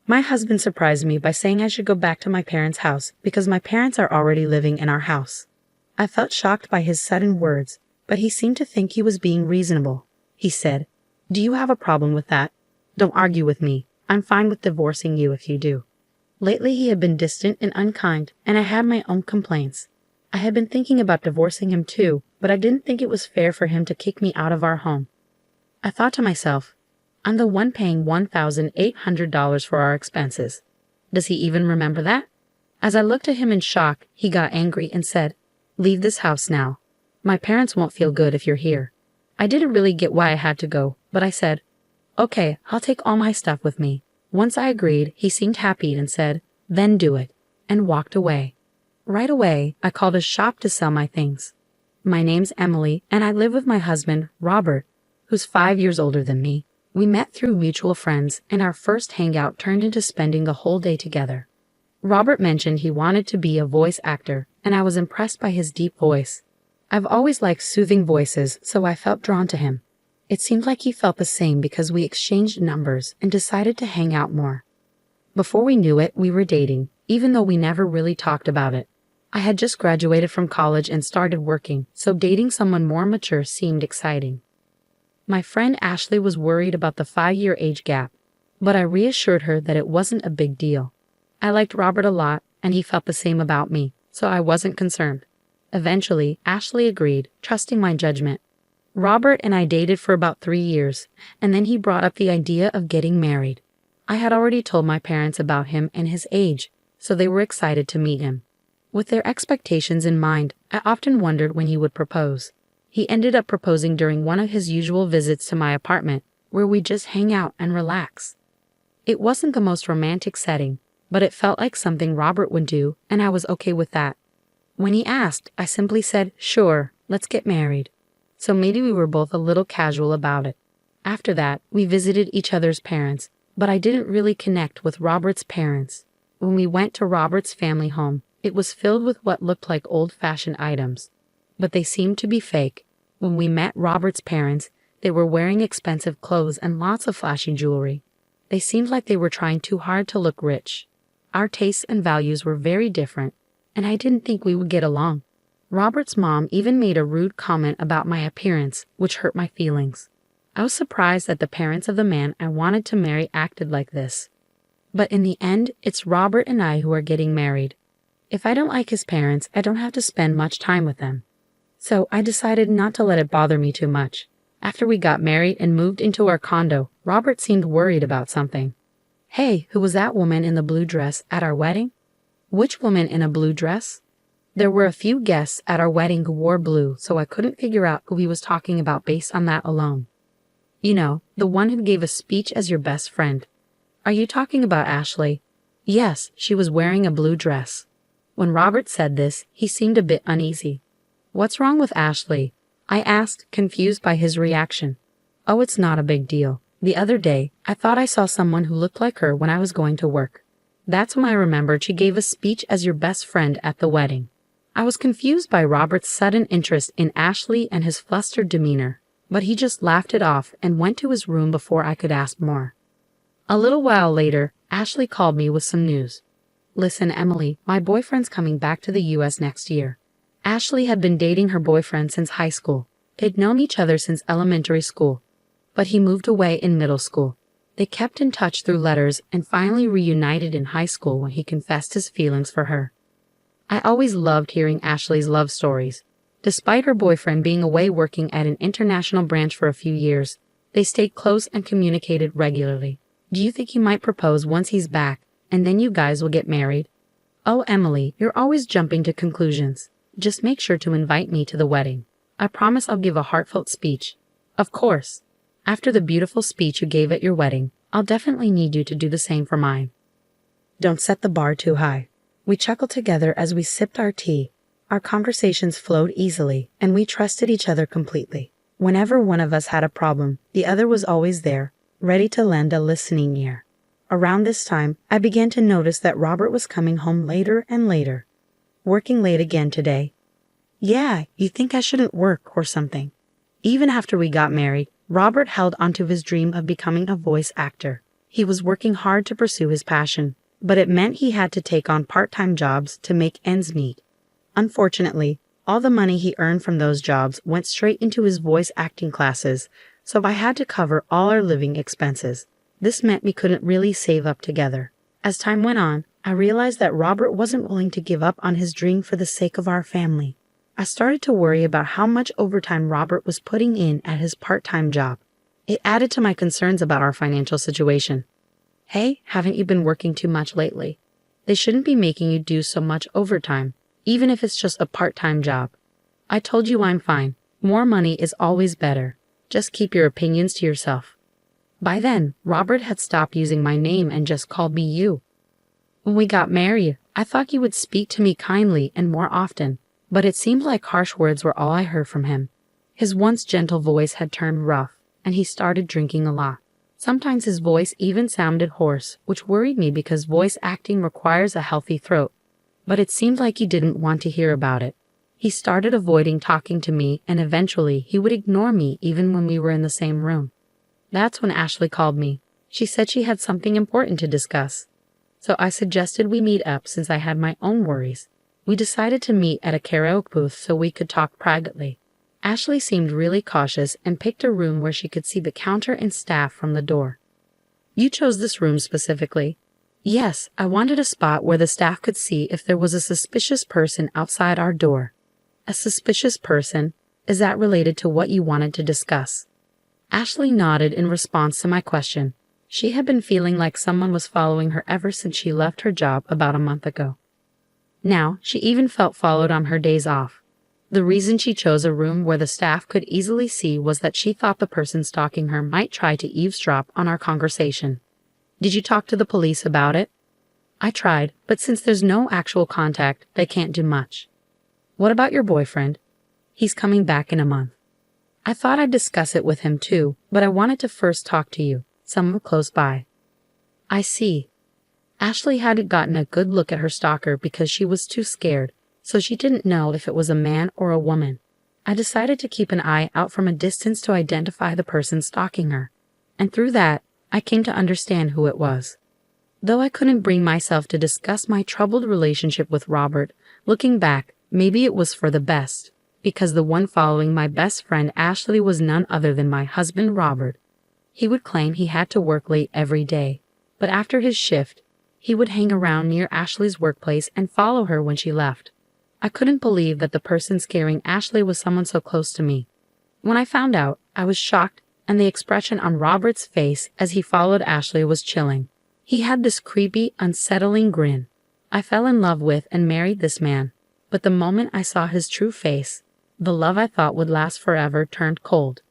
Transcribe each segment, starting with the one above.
My husband surprised me by saying I should go back to my parents' house because my parents are already living in our house. I felt shocked by his sudden words, but he seemed to think he was being reasonable. He said, "Do you have a problem with that? Don't argue with me. I'm fine with divorcing you if you do." Lately he had been distant and unkind, and I had my own complaints. I had been thinking about divorcing him too, but I didn't think it was fair for him to kick me out of our home. I thought to myself, I'm the one paying $1,800 for our expenses. Does he even remember that? As I looked at him in shock, he got angry and said, "Leave this house now. My parents won't feel good if you're here." I didn't really get why I had to go, but I said, "Okay, I'll take all my stuff with me." Once I agreed, he seemed happy and said, "Then do it," and walked away. Right away, I called a shop to sell my things. My name's Emily, and I live with my husband, Robert, who's 5 years older than me. We met through mutual friends, and our first hangout turned into spending the whole day together. Robert mentioned he wanted to be a voice actor, and I was impressed by his deep voice. I've always liked soothing voices, so I felt drawn to him. It seemed like he felt the same because we exchanged numbers and decided to hang out more. Before we knew it, we were dating, even though we never really talked about it. I had just graduated from college and started working, so dating someone more mature seemed exciting. My friend Ashley was worried about the 5-year age gap, but I reassured her that it wasn't a big deal. I liked Robert a lot, and he felt the same about me, so I wasn't concerned. Eventually, Ashley agreed, trusting my judgment. Robert and I dated for about 3 years, and then he brought up the idea of getting married. I had already told my parents about him and his age, so they were excited to meet him. With their expectations in mind, I often wondered when he would propose. He ended up proposing during one of his usual visits to my apartment, where we just hang out and relax. It wasn't the most romantic setting, but it felt like something Robert would do, and I was okay with that. When he asked, I simply said, "Sure, let's get married." So maybe we were both a little casual about it. After that, we visited each other's parents, but I didn't really connect with Robert's parents. When we went to Robert's family home, it was filled with what looked like old-fashioned items, but they seemed to be fake. When we met Robert's parents, they were wearing expensive clothes and lots of flashy jewelry. They seemed like they were trying too hard to look rich. Our tastes and values were very different, and I didn't think we would get along. Robert's mom even made a rude comment about my appearance, which hurt my feelings. I was surprised that the parents of the man I wanted to marry acted like this. But in the end, it's Robert and I who are getting married. If I don't like his parents, I don't have to spend much time with them. So I decided not to let it bother me too much. After we got married and moved into our condo, Robert seemed worried about something. "Hey, who was that woman in the blue dress at our wedding?" "Which woman in a blue dress?" There were a few guests at our wedding who wore blue, so I couldn't figure out who he was talking about based on that alone. "You know, the one who gave a speech as your best friend." "Are you talking about Ashley?" "Yes, she was wearing a blue dress." When Robert said this, he seemed a bit uneasy. "What's wrong with Ashley?" I asked, confused by his reaction. "Oh, it's not a big deal. The other day, I thought I saw someone who looked like her when I was going to work. That's when I remembered she gave a speech as your best friend at the wedding." I was confused by Robert's sudden interest in Ashley and his flustered demeanor, but he just laughed it off and went to his room before I could ask more. A little while later, Ashley called me with some news. "Listen, Emily, my boyfriend's coming back to the US next year." Ashley had been dating her boyfriend since high school. They'd known each other since elementary school, but he moved away in middle school. They kept in touch through letters and finally reunited in high school when he confessed his feelings for her. I always loved hearing Ashley's love stories. Despite her boyfriend being away working at an international branch for a few years, they stayed close and communicated regularly. "Do you think he might propose once he's back, and then you guys will get married?" "Oh, Emily, you're always jumping to conclusions. Just make sure to invite me to the wedding. I promise I'll give a heartfelt speech." "Of course. After the beautiful speech you gave at your wedding, I'll definitely need you to do the same for mine." Don't set the bar too high. We chuckled together as we sipped our tea. Our conversations flowed easily, and we trusted each other completely. Whenever one of us had a problem, the other was always there, ready to lend a listening ear. Around this time, I began to notice that Robert was coming home later and later. "Working late again today?" "Yeah, you think I shouldn't work or something." Even after we got married, Robert held onto his dream of becoming a voice actor. He was working hard to pursue his passion, but it meant he had to take on part-time jobs to make ends meet. Unfortunately, all the money he earned from those jobs went straight into his voice acting classes, so I had to cover all our living expenses. This meant we couldn't really save up together. As time went on, I realized that Robert wasn't willing to give up on his dream for the sake of our family. I started to worry about how much overtime Robert was putting in at his part-time job. It added to my concerns about our financial situation. Hey, haven't you been working too much lately? They shouldn't be making you do so much overtime, even if it's just a part-time job. I told you I'm fine. More money is always better. Just keep your opinions to yourself. By then, Robert had stopped using my name and just called me you. When we got married, I thought you would speak to me kindly and more often, but it seemed like harsh words were all I heard from him. His once gentle voice had turned rough, and he started drinking a lot. Sometimes his voice even sounded hoarse, which worried me because voice acting requires a healthy throat. But it seemed like he didn't want to hear about it. He started avoiding talking to me, and eventually he would ignore me even when we were in the same room. That's when Ashley called me. She said she had something important to discuss. So I suggested we meet up since I had my own worries. We decided to meet at a karaoke booth so we could talk privately. Ashley seemed really cautious and picked a room where she could see the counter and staff from the door. You chose this room specifically? Yes, I wanted a spot where the staff could see if there was a suspicious person outside our door. A suspicious person? Is that related to what you wanted to discuss? Ashley nodded in response to my question. She had been feeling like someone was following her ever since she left her job about a month ago. Now, she even felt followed on her days off. The reason she chose a room where the staff could easily see was that she thought the person stalking her might try to eavesdrop on our conversation. Did you talk to the police about it? I tried, but since there's no actual contact, they can't do much. What about your boyfriend? He's coming back in a month. I thought I'd discuss it with him too, but I wanted to first talk to you, someone close by. I see. Ashley hadn't gotten a good look at her stalker because she was too scared, so she didn't know if it was a man or a woman. I decided to keep an eye out from a distance to identify the person stalking her, and through that, I came to understand who it was. Though I couldn't bring myself to discuss my troubled relationship with Robert, looking back, maybe it was for the best, because the one following my best friend Ashley was none other than my husband Robert. He would claim he had to work late every day, but after his shift, he would hang around near Ashley's workplace and follow her when she left. I couldn't believe that the person scaring Ashley was someone so close to me. When I found out, I was shocked, and the expression on Robert's face as he followed Ashley was chilling. He had this creepy, unsettling grin. I fell in love with and married this man, but the moment I saw his true face, the love I thought would last forever turned cold.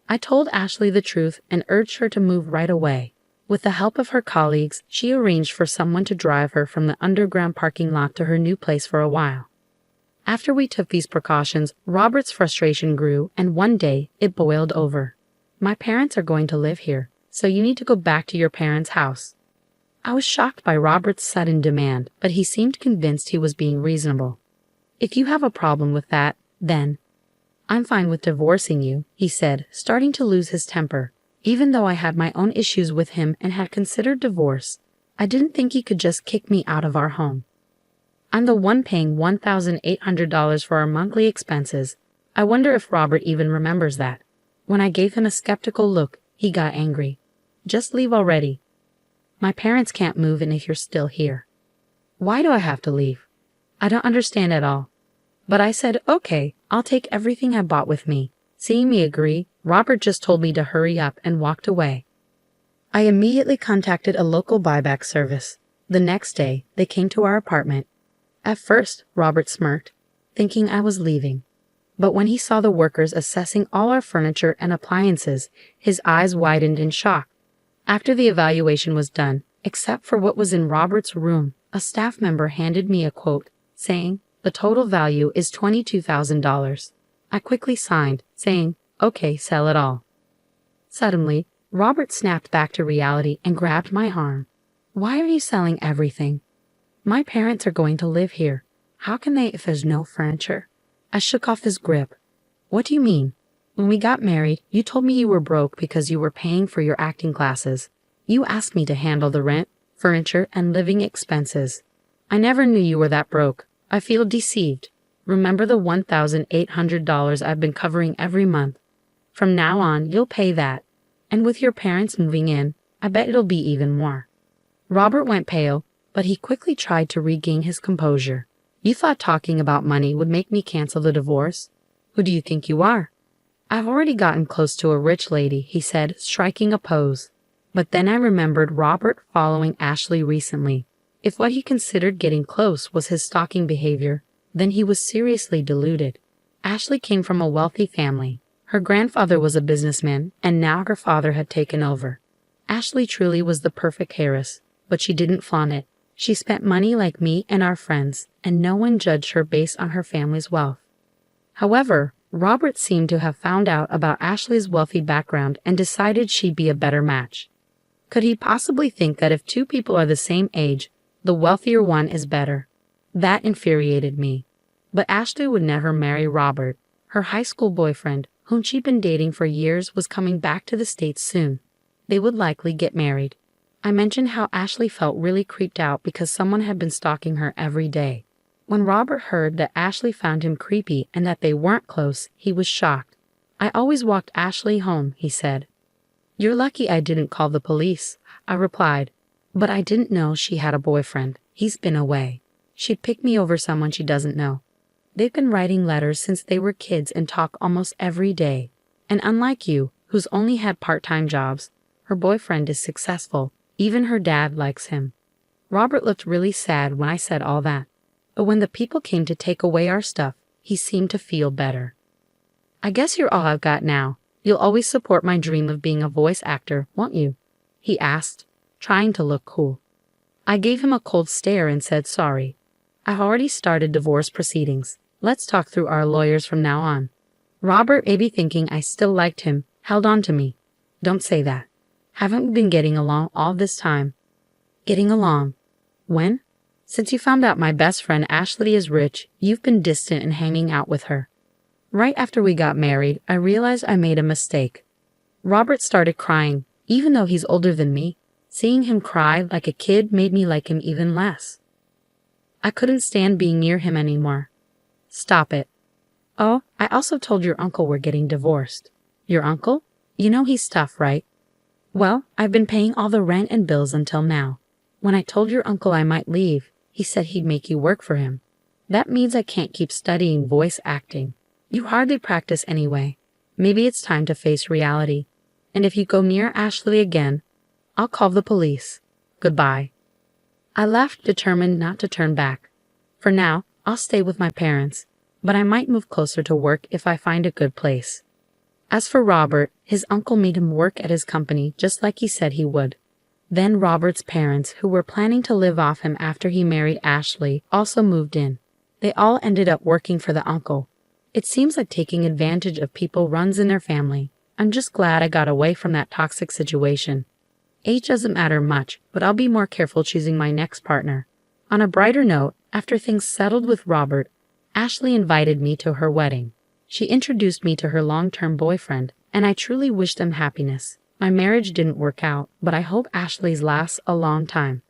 I told Ashley the truth and urged her to move right away. With the help of her colleagues, she arranged for someone to drive her from the underground parking lot to her new place for a while. After we took these precautions, Robert's frustration grew, and one day, it boiled over. My parents are going to live here, so you need to go back to your parents' house. I was shocked by Robert's sudden demand, but he seemed convinced he was being reasonable. If you have a problem with that, then I'm fine with divorcing you, he said, starting to lose his temper. Even though I had my own issues with him and had considered divorce, I didn't think he could just kick me out of our home. I'm the one paying $1,800 for our monthly expenses. I wonder if Robert even remembers that. When I gave him a skeptical look, he got angry. Just leave already. My parents can't move in if you're still here. Why do I have to leave? I don't understand at all. But I said, okay, I'll take everything I bought with me. Seeing me agree, Robert just told me to hurry up and walked away. I immediately contacted a local buyback service. The next day, they came to our apartment. At first, Robert smirked, thinking I was leaving. But when he saw the workers assessing all our furniture and appliances, his eyes widened in shock. After the evaluation was done, except for what was in Robert's room, a staff member handed me a quote, saying, the total value is $22,000. I quickly signed, saying, okay, sell it all. Suddenly, Robert snapped back to reality and grabbed my arm. Why are you selling everything? My parents are going to live here. How can they if there's no furniture? I shook off his grip. What do you mean? When we got married, you told me you were broke because you were paying for your acting classes. You asked me to handle the rent, furniture, and living expenses. I never knew you were that broke. I feel deceived. Remember the $1,800 I've been covering every month? From now on, you'll pay that. And with your parents moving in, I bet it'll be even more. Robert went pale, but he quickly tried to regain his composure. You thought talking about money would make me cancel the divorce? Who do you think you are? I've already gotten close to a rich lady, he said, striking a pose. But then I remembered Robert following Ashley recently. If what he considered getting close was his stalking behavior, then he was seriously deluded. Ashley came from a wealthy family. Her grandfather was a businessman, and now her father had taken over. Ashley truly was the perfect heiress, but she didn't flaunt it. She spent money like me and our friends, and no one judged her based on her family's wealth. However, Robert seemed to have found out about Ashley's wealthy background and decided she'd be a better match. Could he possibly think that if two people are the same age, the wealthier one is better? That infuriated me. But Ashley would never marry Robert. Her high school boyfriend, whom she'd been dating for years, was coming back to the States soon. They would likely get married. I mentioned how Ashley felt really creeped out because someone had been stalking her every day. When Robert heard that Ashley found him creepy and that they weren't close, he was shocked. I always walked Ashley home, he said. You're lucky I didn't call the police, I replied. But I didn't know she had a boyfriend. He's been away. She'd pick me over someone she doesn't know. They've been writing letters since they were kids and talk almost every day. And unlike you, who's only had part-time jobs, her boyfriend is successful. Even her dad likes him. Robert looked really sad when I said all that. But when the people came to take away our stuff, he seemed to feel better. I guess you're all I've got now. You'll always support my dream of being a voice actor, won't you? He asked, trying to look cool. I gave him a cold stare and said sorry. I've already started divorce proceedings. Let's talk through our lawyers from now on. Robert, maybe thinking I still liked him, held on to me. Don't say that. Haven't we been getting along all this time? Getting along? When? Since you found out my best friend Ashley is rich, you've been distant and hanging out with her. Right after we got married, I realized I made a mistake. Robert started crying, even though he's older than me. Seeing him cry like a kid made me like him even less. I couldn't stand being near him anymore. Stop it. Oh, I also told your uncle we're getting divorced. Your uncle? You know he's tough, right? Well, I've been paying all the rent and bills until now. When I told your uncle I might leave, he said he'd make you work for him. That means I can't keep studying voice acting. You hardly practice anyway. Maybe it's time to face reality. And if you go near Ashley again, I'll call the police. Goodbye. I left, determined not to turn back. For now, I'll stay with my parents, but I might move closer to work if I find a good place. As for Robert, his uncle made him work at his company just like he said he would. Then Robert's parents, who were planning to live off him after he married Ashley, also moved in. They all ended up working for the uncle. It seems like taking advantage of people runs in their family. I'm just glad I got away from that toxic situation. Age doesn't matter much, but I'll be more careful choosing my next partner. On a brighter note, after things settled with Robert, Ashley invited me to her wedding. She introduced me to her long-term boyfriend, and I truly wished them happiness. My marriage didn't work out, but I hope Ashley's lasts a long time.